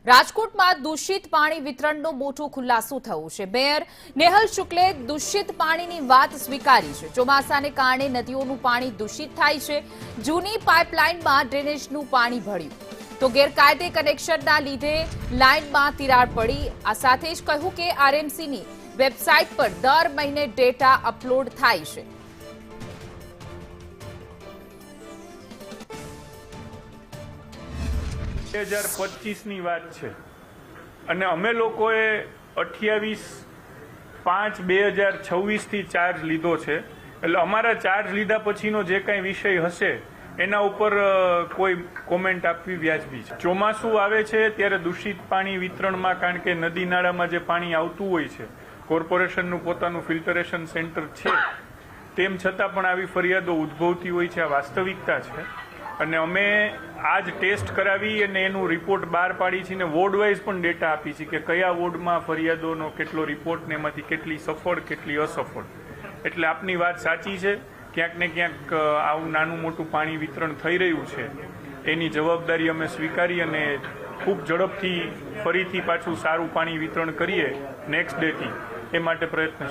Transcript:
રાજકોટમાં દૂષિત પાણી વિતરણનો મોટો ખુલાસો થયો છે। મેયર નેહલ શુક્લે દૂષિત પાણીની વાત સ્વીકારી છે। ચોમાસાને કારણે નદીઓનું પાણી દૂષિત થાય છે। જૂની પાઇપલાઇનમાં ડ્રેનેજનું પાણી ભળ્યું તો ગેરકાયદે કનેક્શનના લીધે લાઇનમાં તિરાડ પડી। આ સાથે જ કહ્યું કે આરએમસીની વેબસાઇટ પર દર મહિને ડેટા અપલોડ થાય છે। 2025 ની વાત છે અને અમે લોકોએ 28/5/2026 થી ચાર્જ લીધો છે। એટલે અમારા ચાર્જ લીધા પછીનો જે કંઈ વિષય હશે એના ઉપર કોઈ કોમેન્ટ આપવી વ્યાજબી છે। ચોમાસું આવે છે ત્યારે દૂષિત પાણી વિતરણમાં, કારણ કે નદી નાળામાં જે પાણી આવતું હોય છે, કોર્પોરેશનનું પોતાનું ફિલ્ટરેશન સેન્ટર છે, તેમ છતાં પણ આવી ફરિયાદો ઉદ્ભવતી હોય છે। આ વાસ્તવિકતા છે અને અમે આજ ટેસ્ટ કરાવી અને એનું રિપોર્ટ બહાર પાડી છે ને વોર્ડ વાઇઝ પણ ડેટા આપી છે કે કયા વોર્ડમાં ફરિયાદોનો કેટલો રિપોર્ટ ને એમાંથી કેટલી સફળ કેટલી અસફળ। એટલે આપની વાત સાચી છે, ક્યાંક ને ક્યાંક આવું નાનું મોટું પાણી વિતરણ થઈ રહ્યું છે, એની જવાબદારી અમે સ્વીકારી અને ખૂબ ઝડપથી ફરીથી પાછું સારું પાણી વિતરણ કરીએ નેક્સ્ટ ડેથી, એ માટે પ્રયત્ન